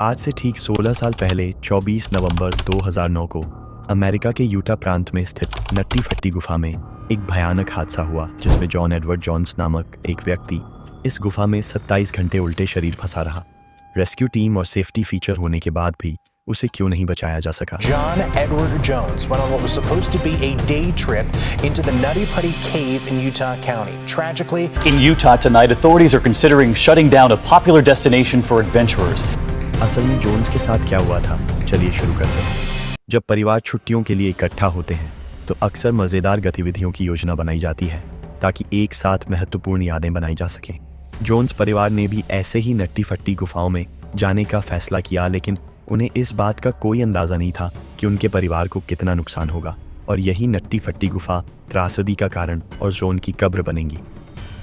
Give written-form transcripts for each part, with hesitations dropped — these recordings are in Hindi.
आज से ठीक 16 साल पहले 24 नवंबर 2009 को अमेरिका के यूटा प्रांत में स्थित नट्टी फट्टी गुफा में एक भयानक हादसा हुआ जिसमें जॉन एडवर्ड जोन्स नामक एक व्यक्ति इस गुफा में 27 घंटे उल्टे शरीर फंसा रहा। रेस्क्यू टीम और सेफ्टी फीचर होने के बाद भी उसे क्यों नहीं बचाया जा सका। John Edward Jones went on what was supposed to be a day trip into the Nutty Putty Cave in Utah County. Tragically, in Utah tonight, authorities are considering shutting down a popular destination for adventurers. असल में जोन्स के साथ क्या हुआ था, चलिए शुरू करते हैं। जब परिवार छुट्टियों के लिए इकट्ठा होते हैं तो अक्सर मज़ेदार गतिविधियों की योजना बनाई जाती है ताकि एक साथ महत्वपूर्ण यादें बनाई जा सकें। जोन्स परिवार ने भी ऐसे ही नट्टी फट्टी गुफाओं में जाने का फैसला किया, लेकिन उन्हें इस बात का कोई अंदाज़ा नहीं था कि उनके परिवार को कितना नुकसान होगा और यही नट्टी फट्टी गुफा त्रासदी का कारण और जोन की कब्र बनेंगी।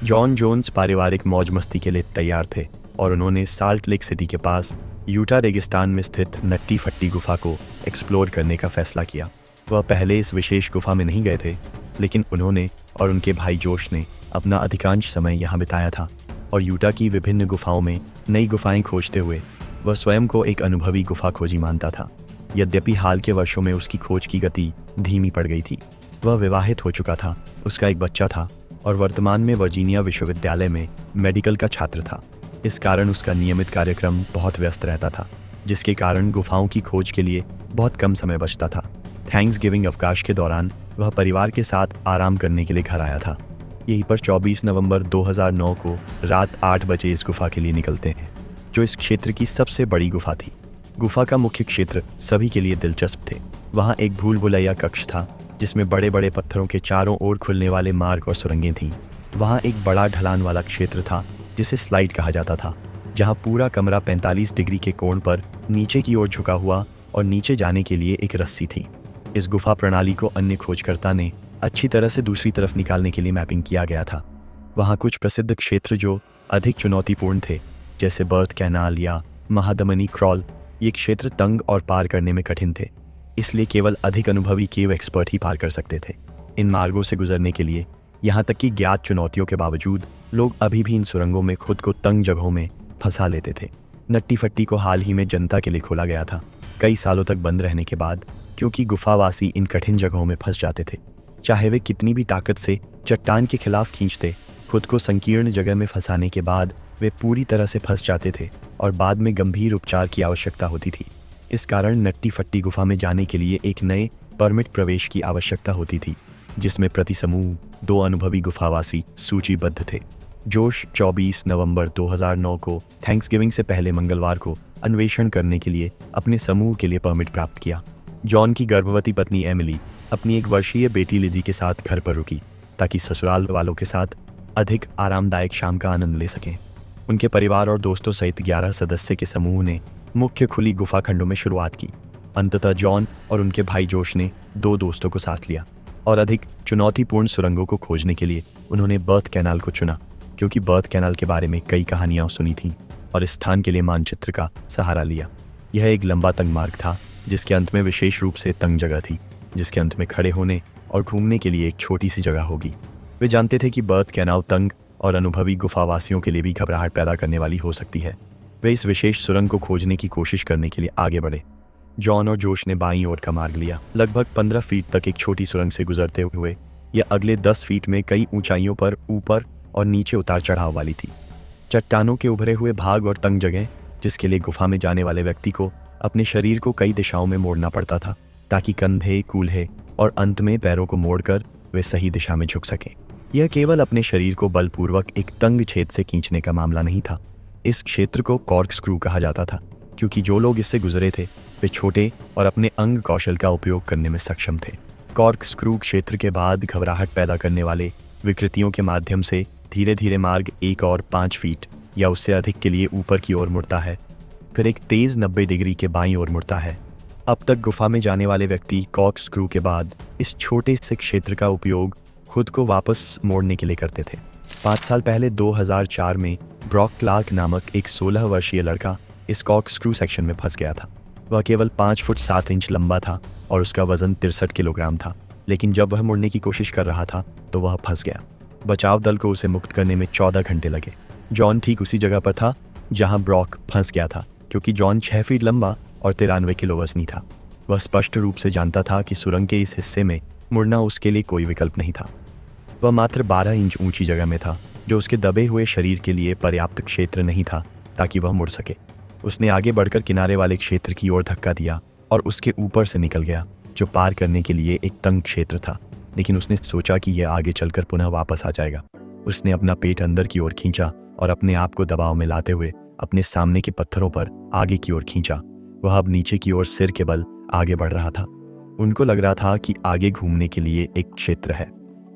जॉन जोन्स पारिवारिक मौज मस्ती के लिए तैयार थे और उन्होंने साल्ट लेक सिटी के पास यूटा रेगिस्तान में स्थित नट्टी फट्टी गुफा को एक्सप्लोर करने का फैसला किया। वह पहले इस विशेष गुफा में नहीं गए थे, लेकिन उन्होंने और उनके भाई जोश ने अपना अधिकांश समय यहाँ बिताया था और यूटा की विभिन्न गुफाओं में नई गुफाएं खोजते हुए वह स्वयं को एक अनुभवी गुफा खोजी मानता था। यद्यपि हाल के वर्षों में उसकी खोज की गति धीमी पड़ गई थी। वह विवाहित हो चुका था, उसका एक बच्चा था और वर्तमान में वर्जीनिया विश्वविद्यालय में मेडिकल का छात्र था। इस कारण उसका नियमित कार्यक्रम बहुत व्यस्त रहता था, जिसके कारण गुफाओं की खोज के लिए बहुत कम समय बचता था। थैंक्सगिविंग अवकाश के दौरान वह परिवार के साथ आराम करने के लिए घर आया था। यहीं पर 24 नवंबर 2009 को रात 8 बजे इस गुफा के लिए निकलते हैं, जो इस क्षेत्र की सबसे बड़ी गुफा थी। गुफा का मुख्य क्षेत्र सभी के लिए दिलचस्प थे। वहाँ एक भूल भुलैया कक्ष था जिसमें बड़े बड़े पत्थरों के चारों ओर खुलने वाले मार्ग और सुरंगें थीं। वहाँ एक बड़ा ढलान वाला क्षेत्र था जिसे स्लाइड कहा जाता था, जहाँ पूरा कमरा 45 डिग्री के कोण पर नीचे की ओर झुका हुआ और नीचे जाने के लिए एक रस्सी थी। इस गुफा प्रणाली को अन्य खोजकर्ता ने अच्छी तरह से दूसरी तरफ निकालने के लिए मैपिंग किया गया था। वहाँ कुछ प्रसिद्ध क्षेत्र जो अधिक चुनौतीपूर्ण थे, जैसे बर्थ कैनाल या महादमनी क्रॉल, ये क्षेत्र तंग और पार करने में कठिन थे, इसलिए केवल अधिक अनुभवी केव एक्सपर्ट ही पार कर सकते थे। इन मार्गों से गुजरने के लिए यहाँ तक कि ज्ञात चुनौतियों के बावजूद लोग अभी भी इन सुरंगों में खुद को तंग जगहों में फंसा लेते थे। नट्टी फट्टी को हाल ही में जनता के लिए खोला गया था, कई सालों तक बंद रहने के बाद, क्योंकि गुफावासी इन कठिन जगहों में फंस जाते थे। चाहे वे कितनी भी ताकत से चट्टान के खिलाफ खींचते, खुद को संकीर्ण जगह में फंसाने के बाद वे पूरी तरह से फंस जाते थे और बाद में गंभीर उपचार की आवश्यकता होती थी। इस कारण नट्टी फट्टी गुफा में जाने के लिए एक नए परमिट प्रवेश की आवश्यकता होती थी, जिसमें प्रति समूह 2 अनुभवी गुफावासी सूचीबद्ध थे। जोश 24 नवंबर 2009 को थैंक्सगिविंग से पहले मंगलवार को अन्वेषण करने के लिए अपने समूह के लिए परमिट प्राप्त किया। जॉन की गर्भवती पत्नी एमिली अपनी 1 वर्षीय बेटी लिजी के साथ घर पर रुकी ताकि ससुराल वालों के साथ अधिक आरामदायक शाम का आनंद ले सकें। उनके परिवार और दोस्तों सहित 11 सदस्य के समूह ने मुख्य खुली गुफा खंडों में शुरुआत की। अंततः जॉन और उनके भाई जोश ने 2 दोस्तों को साथ लिया और अधिक चुनौतीपूर्ण सुरंगों को खोजने के लिए उन्होंने बर्थ कैनाल को चुना, क्योंकि बर्थ कैनाल के बारे में कई कहानियां सुनी थीं और इस स्थान के लिए मानचित्र का सहारा लिया। यह एक लंबा तंग मार्ग था जिसके अंत में विशेष रूप से तंग जगह थी, जिसके अंत में खड़े होने और घूमने के लिए एक छोटी सी जगह होगी। वे जानते थे कि बर्थ कैनाल तंग और अनुभवी गुफावासियों के लिए भी घबराहट पैदा करने वाली हो सकती है। वे इस विशेष सुरंग को खोजने की कोशिश करने के लिए आगे बढ़े। जॉन और जोश ने बाईं ओर का मार्ग लिया। लगभग 15 फीट तक एक छोटी सुरंग से गुजरते हुए यह अगले 10 फीट में कई ऊंचाइयों पर ऊपर और नीचे उतार चढ़ाव वाली थी। चट्टानों के उभरे हुए भाग और तंग जगह, जिसके लिए गुफा में जाने वाले व्यक्ति को अपने शरीर को कई दिशाओं में मोड़ना पड़ता था ताकि कंधे, कूल्हे और अंत में पैरों को मोड़कर वे सही दिशा में झुक सकें। यह केवल अपने शरीर को बलपूर्वक एक तंग छेद से खींचने का मामला नहीं था। इस क्षेत्र को कॉर्क स्क्रू कहा जाता था, क्योंकि जो लोग इससे गुजरे थे वे छोटे और अपने अंग कौशल का उपयोग करने में सक्षम थे। कॉर्क स्क्रू क्षेत्र के बाद घबराहट पैदा करने वाले विकृतियों के माध्यम से धीरे धीरे मार्ग 1 और 5 फीट या उससे अधिक के लिए ऊपर की ओर मुड़ता है, फिर एक तेज 90 डिग्री के बाईं ओर मुड़ता है। अब तक गुफा में जाने वाले व्यक्ति कॉर्क स्क्रू के बाद इस छोटे से क्षेत्र का उपयोग खुद को वापस मोड़ने के लिए करते थे। 5 साल पहले 2004 में ब्रॉक क्लार्क नामक एक 16 वर्षीय लड़का इस कॉर्क स्क्रू सेक्शन में फंस गया था। वह केवल 5 फुट 7 इंच लंबा था और उसका वजन 63 किलोग्राम था, लेकिन जब वह मुड़ने की कोशिश कर रहा था तो वह फंस गया। बचाव दल को उसे मुक्त करने में 14 घंटे लगे। जॉन ठीक उसी जगह पर था जहां ब्रॉक फंस गया था, क्योंकि जॉन 6 फीट लंबा और 93 किलो वजनी था। वह स्पष्ट रूप से जानता था कि सुरंग के इस हिस्से में मुड़ना उसके लिए कोई विकल्प नहीं था। वह मात्र 12 इंच ऊंची जगह में था, जो उसके दबे हुए शरीर के लिए पर्याप्त क्षेत्र नहीं था ताकि वह मुड़ सके। उसने आगे बढ़कर किनारे वाले क्षेत्र की ओर धक्का दिया और उसके ऊपर से निकल गया, जो पार करने के लिए एक तंग क्षेत्र था, लेकिन उसने सोचा कि यह आगे चलकर पुनः वापस आ जाएगा। उसने अपना पेट अंदर की ओर खींचा और अपने आप को दबाव में लाते हुए अपने सामने के पत्थरों पर आगे की ओर खींचा। वह अब नीचे की ओर सिर के बल आगे बढ़ रहा था। उनको लग रहा था कि आगे घूमने के लिए एक क्षेत्र है।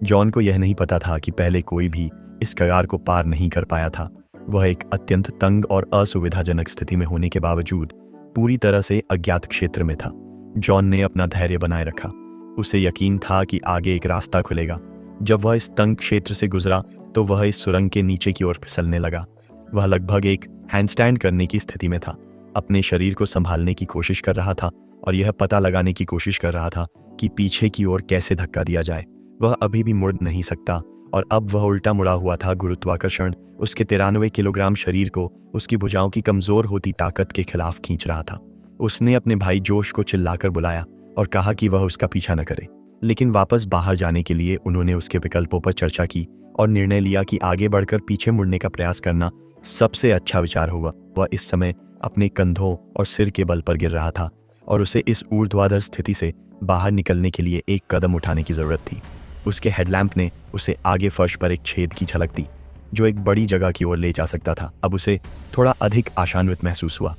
जॉन को यह नहीं पता था कि पहले कोई भी इस कगार को पार नहीं कर पाया था। वह एक अत्यंत तंग और असुविधाजनक स्थिति में होने के बावजूद पूरी तरह से अज्ञात क्षेत्र में था। जॉन ने अपना धैर्य बनाए रखा। उसे यकीन था कि आगे एक रास्ता खुलेगा। जब वह इस तंग क्षेत्र से गुजरा तो वह इस सुरंग के नीचे की ओर फिसलने लगा। वह लगभग एक हैंडस्टैंड करने की स्थिति में था। अपने शरीर को संभालने की कोशिश कर रहा था और यह पता लगाने की कोशिश कर रहा था कि पीछे की ओर कैसे धक्का दिया जाए। वह अभी भी मुड़ नहीं सकता और अब वह उल्टा मुड़ा हुआ था। गुरुत्वाकर्षण उसके 93 किलोग्राम शरीर को उसकी भुजाओं की कमजोर होती ताकत के खिलाफ खींच रहा था। उसने अपने भाई जोश को चिल्लाकर बुलाया और कहा कि वह उसका पीछा न करे, लेकिन वापस बाहर जाने के लिए उन्होंने उसके विकल्पों पर चर्चा की और निर्णय लिया कि आगे बढ़कर पीछे मुड़ने का प्रयास करना सबसे अच्छा विचार होगा। वह इस समय अपने कंधों और सिर के बल पर गिर रहा था और उसे इस ऊर्ध्वाधर स्थिति से बाहर निकलने के लिए एक कदम उठाने की जरूरत थी। उसके हेडलैम्प ने उसे आगे फर्श पर एक छेद की झलक दी जो एक बड़ी जगह की ओर ले जा सकता था। अब उसे थोड़ा अधिक आशान्वित महसूस हुआ,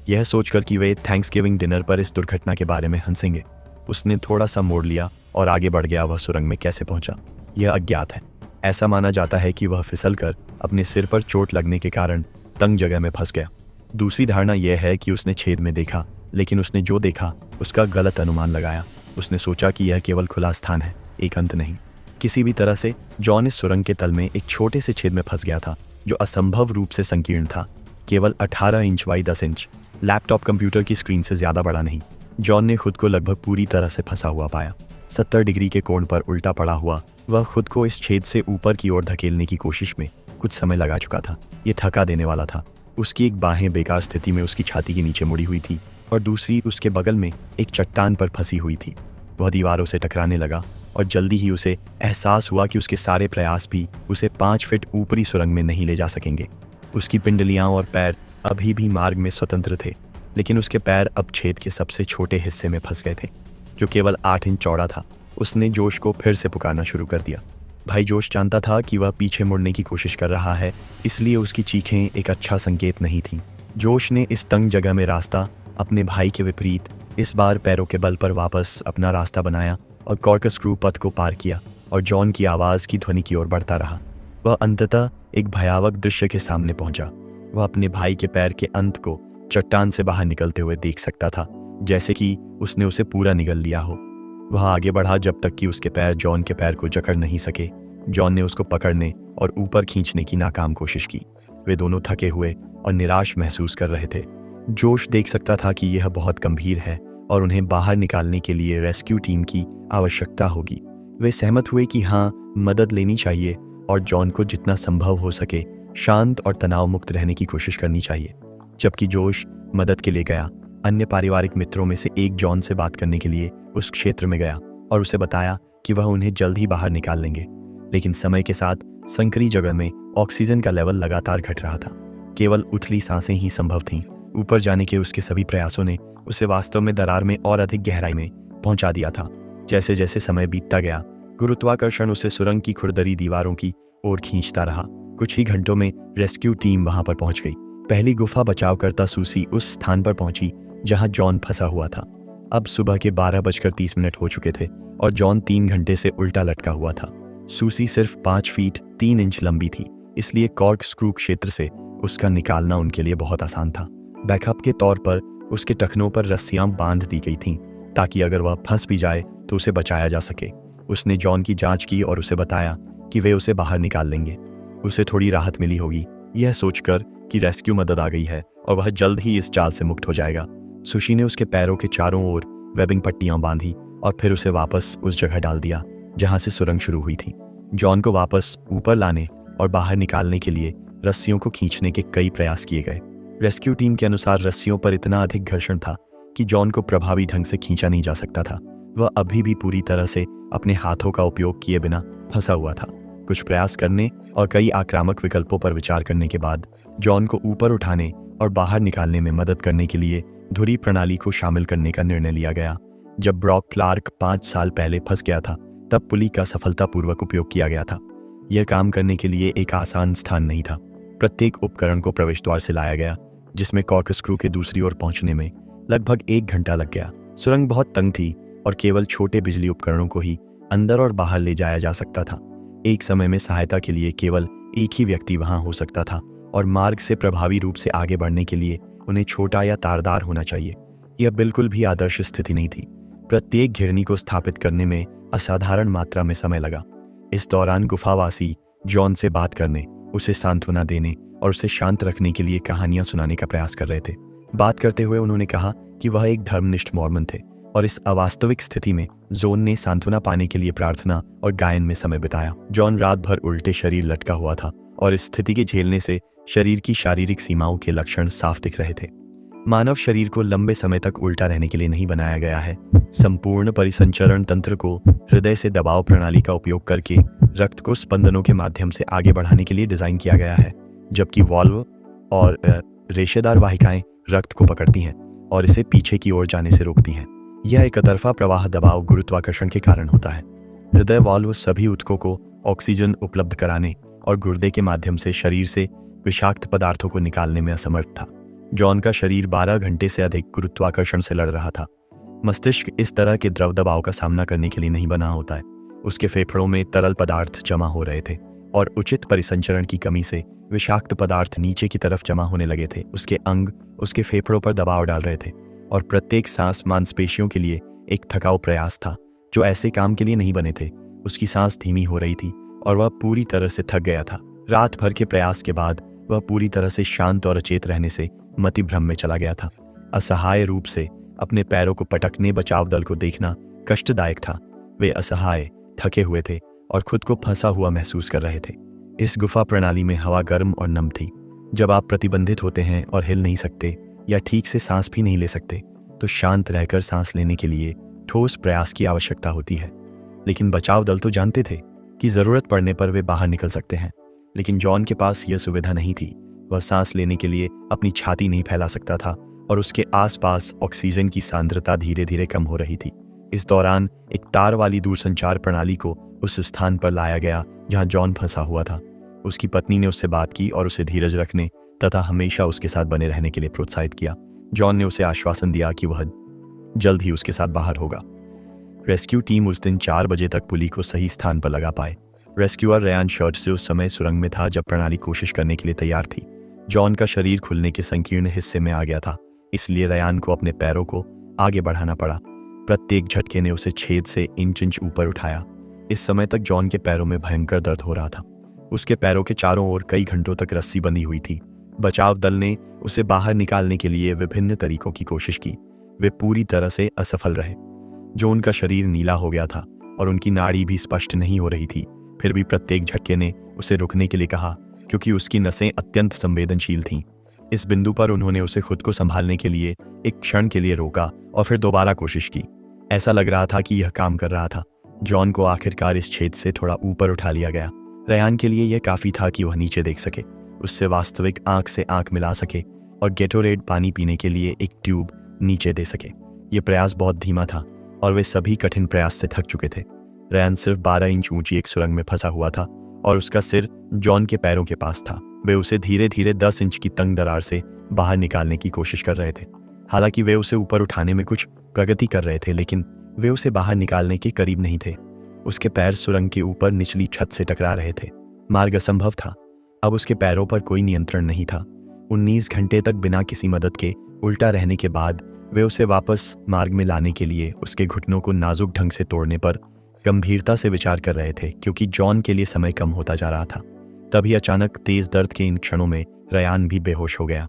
यह सोचकर कि वे थैंक्सगिविंग डिनर पर इस दुर्घटना के बारे में हंसेंगे। उसने थोड़ा सा मोड़ लिया और आगे बढ़ गया। वह सुरंग में कैसे पहुंचा यह अज्ञात है। ऐसा माना जाता है कि वह फिसलकर अपने सिर पर चोट लगने के कारण तंग जगह में फंस गया। दूसरी धारणा यह है कि उसने छेद में देखा, लेकिन उसने जो देखा उसका गलत अनुमान लगाया। उसने सोचा कि यह केवल खुला स्थान है, एक अंत नहीं। किसी भी तरह से जॉन इस सुरंग के तल में एक छोटे से छेद में फंस गया था जो असंभव रूप से संकीर्ण था। केवल 18 inch by 10 inch, laptop computer की स्क्रीन से ज्यादा बड़ा नहीं। जॉन ने खुद को लगभग पूरी तरह से फंसा हुआ पाया। 70 डिग्री के कोण पर उल्टा पड़ा हुआ वह खुद को इस छेद से ऊपर की ओर धकेलने की कोशिश में कुछ समय लगा चुका था। ये थका देने वाला था। उसकी एक बाहें बेकार स्थिति में उसकी छाती के नीचे मुड़ी हुई थी और दूसरी उसके बगल में एक चट्टान पर फंसी हुई थी। वह दीवारों से टकराने लगा और जल्दी ही उसे एहसास हुआ कि उसके सारे प्रयास भी उसे 5 फीट ऊपरी सुरंग में नहीं ले जा सकेंगे। उसकी पिंडलियां और पैर अभी भी मार्ग में स्वतंत्र थे, लेकिन उसके पैर अब छेद के सबसे छोटे हिस्से में फंस गए थे जो केवल 8 इंच चौड़ा था। उसने जोश को फिर से पुकारना शुरू कर दिया। भाई जोश जानता था कि वह पीछे मुड़ने की कोशिश कर रहा है, इसलिए उसकी चीखें एक अच्छा संकेत नहीं थीं। जोश ने इस तंग जगह में रास्ता अपने भाई के विपरीत इस बार पैरों के बल पर वापस अपना रास्ता बनाया और कॉर्कस्क्रू पथ को पार किया और जॉन की आवाज़ की ध्वनि की ओर बढ़ता रहा। वह अंततः एक भयावह दृश्य के सामने पहुंचा। वह अपने भाई के पैर के अंत को चट्टान से बाहर निकलते हुए देख सकता था, जैसे कि उसने उसे पूरा निगल लिया हो। वह आगे बढ़ा जब तक कि उसके पैर जॉन के पैर को जकड़ नहीं सके। जॉन ने उसको पकड़ने और ऊपर खींचने की नाकाम कोशिश की। वे दोनों थके हुए और निराश महसूस कर रहे थे। जोश देख सकता था कि यह बहुत गंभीर है और उन्हें बाहर निकालने के लिए रेस्क्यू टीम की आवश्यकता होगी। वे सहमत हुए कि हाँ, मदद लेनी चाहिए और जॉन को जितना संभव हो सके शांत और तनाव मुक्त रहने की कोशिश करनी चाहिए। जबकि जोश मदद के लिए गया, अन्य पारिवारिक मित्रों में से एक जॉन से बात करने के लिए उस क्षेत्र में गया और उसे बताया कि वह उन्हें जल्द ही बाहर निकाल लेंगे। लेकिन समय के साथ संकरी जगह में ऑक्सीजन का लेवल लगातार घट रहा था। केवल उथली सांसें ही संभव थीं। ऊपर जाने के उसके सभी प्रयासों ने उसे वास्तव में दरार में और अधिक गहराई में पहुंचा दिया था। जैसे जैसे समय बीतता गया, गुरुत्वाकर्षण उसे सुरंग की खुरदरी दीवारों की ओर खींचता रहा। कुछ ही घंटों में रेस्क्यू टीम वहां पर पहुंच गई। पहली गुफा बचावकर्ता सूसी उस स्थान पर पहुंची जहां जॉन फंसा हुआ था। अब सुबह के 12:30 हो चुके थे और जॉन 3 घंटे से उल्टा लटका हुआ था। सूसी सिर्फ 5 फीट 3 इंच लंबी थी, इसलिए कॉर्कस्क्रू क्षेत्र से उसका निकालना उनके लिए बहुत आसान था। बैकअप के तौर पर उसके टखनों पर रस्सियां बांध दी गई थीं ताकि अगर वह फंस भी जाए तो उसे बचाया जा सके। उसने जॉन की जांच की और उसे बताया कि वे उसे बाहर निकाल लेंगे। उसे थोड़ी राहत मिली होगी, यह सोचकर कि रेस्क्यू मदद आ गई है और वह जल्द ही इस जाल से मुक्त हो जाएगा। सुशी ने उसके पैरों के चारों ओर वेबिंग पट्टियां बांधी और फिर उसे वापस उस जगह डाल दिया जहां से सुरंग शुरू हुई थी। जॉन को वापस ऊपर लाने और बाहर निकालने के लिए रस्सियों को खींचने के कई प्रयास किए गए। रेस्क्यू टीम के अनुसार रस्सियों पर इतना अधिक घर्षण था कि जॉन को प्रभावी ढंग से खींचा नहीं जा सकता था। वह अभी भी पूरी तरह से अपने हाथों का उपयोग किए बिना फंसा हुआ था। कुछ प्रयास करने और कई आक्रामक विकल्पों पर विचार करने के बाद जॉन को ऊपर उठाने और बाहर निकालने में मदद करने के लिए धुरी प्रणाली को शामिल करने का निर्णय लिया गया। जब ब्रॉक क्लार्क 5 साल पहले फंस गया था, तब पुली का सफलतापूर्वक उपयोग किया गया था। यह काम करने के लिए एक आसान स्थान नहीं था। प्रत्येक उपकरण को प्रवेश द्वार से लाया गया, जिसमें कॉर्कस्क्रू के दूसरी ओर पहुंचने में लगभग 1 घंटा लग गया। सुरंग बहुत तंग थी और केवल छोटे बिजली उपकरणों को ही अंदर और बाहर ले जाया जा सकता था। एक समय में सहायता के लिए केवल एक ही व्यक्ति वहां हो सकता था और मार्ग से प्रभावी रूप से आगे बढ़ने के लिए उन्हें छोटा या तारदार होना चाहिए। यह बिल्कुल भी आदर्श स्थिति नहीं थी। प्रत्येक घिरनी को स्थापित करने में असाधारण मात्रा में समय लगा। इस दौरान गुफावासी जॉन से बात करने, उसे सांत्वना देने और उसे शांत रखने के लिए कहानियां सुनाने का प्रयास कर रहे थे। बात करते हुए उन्होंने कहा कि वह एक धर्मनिष्ठ मॉर्मन थे और इस अवास्तविक स्थिति में जॉन ने सांत्वना पाने के लिए प्रार्थना और गायन में समय बिताया। जॉन रात भर उल्टे शरीर लटका हुआ था और इस स्थिति के झेलने से शरीर की शारीरिक सीमाओं के लक्षण साफ दिख रहे थे। मानव शरीर को लंबे समय तक उल्टा रहने के लिए नहीं बनाया गया है। संपूर्ण परिसंचरण तंत्र को हृदय से दबाव प्रणाली का उपयोग करके रक्त को स्पंदनों के माध्यम से आगे बढ़ाने के लिए डिजाइन किया गया है, जबकि वाल्व और रेशेदार वाहिकाएं रक्त को पकड़ती हैं और इसे पीछे की ओर जाने से रोकती हैं। यह एक तरफा प्रवाह दबाव गुरुत्वाकर्षण के कारण होता है। हृदय वाल्व सभी ऊतकों को ऑक्सीजन उपलब्ध कराने और गुर्दे के माध्यम से शरीर से विषाक्त पदार्थों को निकालने में असमर्थ था। जॉन का शरीर 12 घंटे से अधिक गुरुत्वाकर्षण से लड़ रहा था। मस्तिष्क इस तरह के द्रव दबाव का सामना करने के लिए नहीं बना होता है। उसके फेफड़ों में तरल पदार्थ जमा हो रहे थे और उचित परिसंचरण की कमी से विषाक्त पदार्थ नीचे की तरफ जमा होने लगे थे। उसके अंग उसके फेफड़ों पर दबाव डाल रहे थे और प्रत्येक सांस मांसपेशियों के लिए एक थकाऊ प्रयास था जो ऐसे काम के लिए नहीं बने थे। उसकी सांस धीमी हो रही थी और वह पूरी तरह से थक गया था। रात भर के प्रयास के बाद वह पूरी तरह से शांत और अचेत रहने से मतिभ्रम में चला गया था। असहाय रूप से अपने पैरों को पटकने बचाव दल को देखना कष्टदायक था। वे असहाय, थके हुए थे और खुद को फंसा हुआ महसूस कर रहे थे। इस गुफा प्रणाली में हवा गर्म और नम थी। जब आप प्रतिबंधित होते हैं और हिल नहीं सकते या ठीक से सांस भी नहीं ले सकते, तो शांत रहकर सांस लेने के लिए ठोस प्रयास की आवश्यकता होती है। लेकिन बचाव दल तो जानते थे कि जरूरत पड़ने पर वे बाहर निकल सकते हैं, लेकिन जॉन के पास यह सुविधा नहीं थी। वह सांस लेने के लिए अपनी छाती नहीं फैला सकता था और उसके आसपास ऑक्सीजन की सांद्रता धीरे धीरे कम हो रही थी। इस दौरान एक तार वाली दूरसंचार प्रणाली को उस स्थान पर लाया गया जहां जॉन फंसा हुआ था। उसकी पत्नी ने उससे बात की और उसे धीरज रखने तथा हमेशा उसके साथ बने रहने के लिए प्रोत्साहित किया। जॉन ने उसे आश्वासन दिया कि वह जल्द ही उसके साथ बाहर होगा। रेस्क्यू टीम उस दिन 4 बजे तक पुली को सही स्थान पर लगा पाए। रेस्क्यूअर रयान शर्ट से उस समय सुरंग में था जब प्रणाली कोशिश करने के लिए तैयार थी। जॉन का शरीर खुलने के संकीर्ण हिस्से में आ गया था, इसलिए रयान को अपने पैरों को आगे बढ़ाना पड़ा। प्रत्येक झटके ने उसे छेद से इंच ऊपर उठाया। इस समय तक जॉन के पैरों में भयंकर दर्द हो रहा था। उसके पैरों के चारों ओर कई घंटों तक रस्सी बंधी हुई थी। बचाव दल ने उसे बाहर निकालने के लिए विभिन्न तरीकों की कोशिश की। वे पूरी तरह से असफल रहे। जॉन का शरीर नीला हो गया था और उनकी नाड़ी भी स्पष्ट नहीं हो रही थी। फिर भी प्रत्येक झटके ने उसे रुकने के लिए कहा, क्योंकि उसकी नसें अत्यंत संवेदनशील थीं। इस बिंदु पर उन्होंने उसे खुद को संभालने के लिए एक क्षण के लिए रोका और फिर दोबारा कोशिश की। ऐसा लग रहा था कि यह काम कर रहा था। जॉन को आखिरकार इस छेद से थोड़ा ऊपर उठा लिया गया। रयान के लिए यह काफी था कि वह नीचे देख सके, उससे वास्तविक आंख से आंख मिला सके और गेटोरेड पानी पीने के लिए एक ट्यूब नीचे दे सके। यह प्रयास बहुत धीमा था और वे सभी कठिन प्रयास से थक चुके थे। रयान सिर्फ 12 इंच ऊंची एक सुरंग में फंसा हुआ था और उसका सिर जॉन के पैरों के पास था। वे उसे धीरे धीरे 10 इंच की तंग दरार से बाहर निकालने की कोशिश कर रहे थे। हालांकि वे उसे ऊपर उठाने में कुछ प्रगति कर रहे थे, लेकिन वे उसे बाहर निकालने के करीब नहीं थे। उसके पैर सुरंग के ऊपर निचली छत से टकरा रहे थे। मार्ग असंभव था। अब उसके पैरों पर कोई नियंत्रण नहीं था। 19 घंटे तक बिना किसी मदद के उल्टा रहने के बाद वे उसे वापस मार्ग में लाने के लिए उसके घुटनों को नाजुक ढंग से तोड़ने पर गंभीरता से विचार कर रहे थे, क्योंकि जॉन के लिए समय कम होता जा रहा था। तभी अचानक तेज दर्द के इन क्षणों में रयान भी बेहोश हो गया।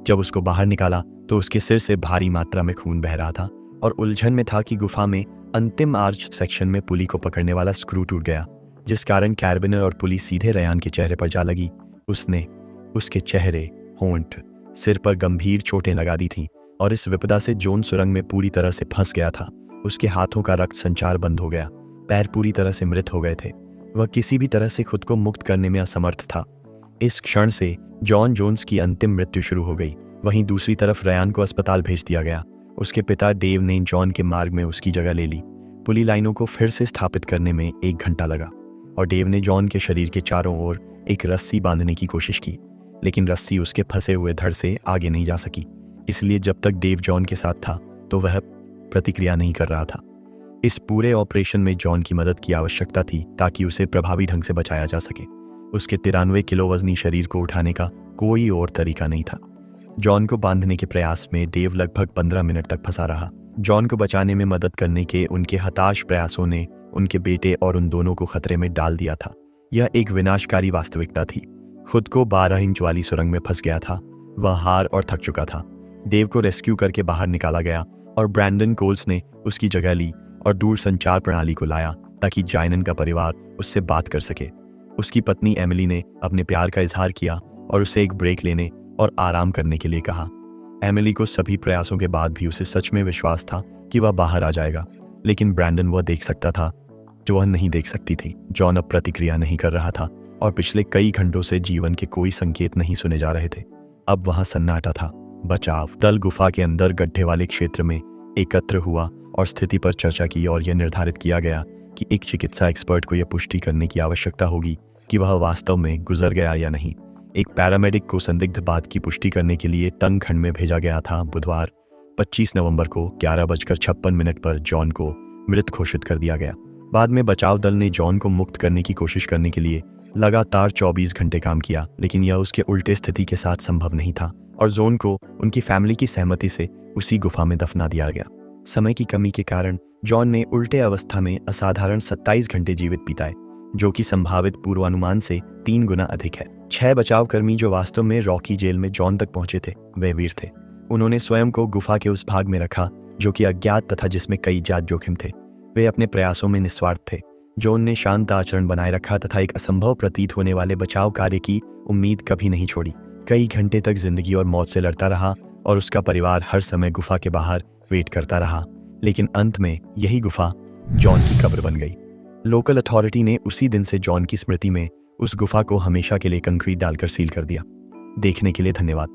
जब उसको बाहर निकाला तो उसके सिर से भारी मात्रा में खून बह रहा था और उलझन में था कि गुफा में अंतिम आर्च सेक्शन में पुली को पकड़ने वाला स्क्रू टूट गया, जिस कारण कैरबिनर और पुली सीधे रयान के चेहरे पर जा लगी। उसने उसके चेहरे, होंठ सिर पर गंभीर चोटें लगा दी थीं और इस विपदा से जॉन सुरंग में पूरी तरह से फंस गया था। उसके हाथों का रक्त संचार बंद हो गया, पैर पूरी तरह से मृत हो गए थे। वह किसी भी तरह से खुद को मुक्त करने में असमर्थ था। इस क्षण से जॉन जोन्स की अंतिम मृत्यु शुरू हो गई। वहीं दूसरी तरफ रयान को अस्पताल भेज दिया गया। उसके पिता डेव ने जॉन के मार्ग में उसकी जगह ले ली। पुली लाइनों को फिर से स्थापित करने में 1 घंटा लगा और डेव ने जॉन के शरीर के चारों ओर एक रस्सी बांधने की कोशिश की, लेकिन रस्सी उसके फंसे हुए धड़ से आगे नहीं जा सकी। इसलिए जब तक डेव जॉन के साथ था तो वह प्रतिक्रिया नहीं कर रहा था। इस पूरे ऑपरेशन में जॉन की मदद की आवश्यकता थी ताकि उसे प्रभावी ढंग से बचाया जा सके। उसके 93 किलो वजनी शरीर को उठाने का कोई और तरीका नहीं था। जॉन को बांधने के प्रयास में डेव लगभग 15 मिनट तक फंसा रहा। जॉन को बचाने में मदद करने के उनके हताश प्रयासों ने उनके बेटे और उन दोनों को खतरे में डाल दिया था। यह एक विनाशकारी वास्तविकता थी। खुद को 12 इंच वाली सुरंग में फंस गया था। वह हार और थक चुका था। डेव को रेस्क्यू करके बाहर निकाला गया और ब्रैंडन कोल्स ने उसकी जगह ली और दूर संचार प्रणाली को लाया ताकि जाइनन का परिवार उससे बात कर सके। उसकी पत्नी एमिली ने अपने प्यार का इजहार किया और उसे एक ब्रेक लेने और आराम करने के लिए कहा। एमिली को सभी प्रयासों के बाद भी उसे सच में विश्वास था कि वह बाहर आ जाएगा, लेकिन ब्रैंडन वह देख सकता था जो वह नहीं देख सकती थी। जॉन अब प्रतिक्रिया नहीं कर रहा था और पिछले कई घंटों से जीवन के कोई संकेत नहीं सुने जा रहे थे। अब वहां सन्नाटा था। बचाव दल गुफा के अंदर गड्ढे वाले क्षेत्र में एकत्र हुआ और स्थिति पर चर्चा की और यह निर्धारित किया गया कि एक चिकित्सा एक्सपर्ट को यह पुष्टि करने की आवश्यकता होगी कि वह वास्तव में गुजर गया या नहीं। एक पैरामेडिक को संदिग्ध बात की पुष्टि करने के लिए तंग खंड में भेजा गया था। बुधवार 25 नवंबर को 11:56 पर जॉन को मृत घोषित कर दिया गया। बाद में बचाव दल ने जॉन को मुक्त करने की कोशिश करने के लिए लगातार 24 घंटे काम किया, लेकिन यह उसके उल्टे स्थिति के साथ संभव नहीं था और जॉन को उनकी फैमिली की सहमति से उसी गुफा में दफना दिया गया। समय की कमी के कारण जॉन ने उल्टे अवस्था में असाधारण 27 घंटे जीवित बिताए, जो कि संभावित पूर्वानुमान से 3 गुना अधिक है। 6 बचाव कर्मी जो वास्तव में रॉकी जेल में जॉन तक पहुंचे थे, वे वीर थे। उन्होंने स्वयं को गुफा के उस भाग में रखा जो कि अज्ञात तथा जिसमें कई जात जोखिम थे। वे अपने प्रयासों में निस्वार्थ थे। जॉन ने शांत आचरण बनाए रखा तथा एक असंभव प्रतीत होने वाले बचाव कार्य की उम्मीद कभी नहीं छोड़ी। कई घंटे तक जिंदगी और मौत से लड़ता रहा और उसका परिवार हर समय गुफा के बाहर वेट करता रहा, लेकिन अंत में यही गुफा जॉन की कब्र बन गई। लोकल अथॉरिटी ने उसी दिन से जॉन की स्मृति में उस गुफा को हमेशा के लिए कंक्रीट डालकर सील कर दिया। देखने के लिए धन्यवाद।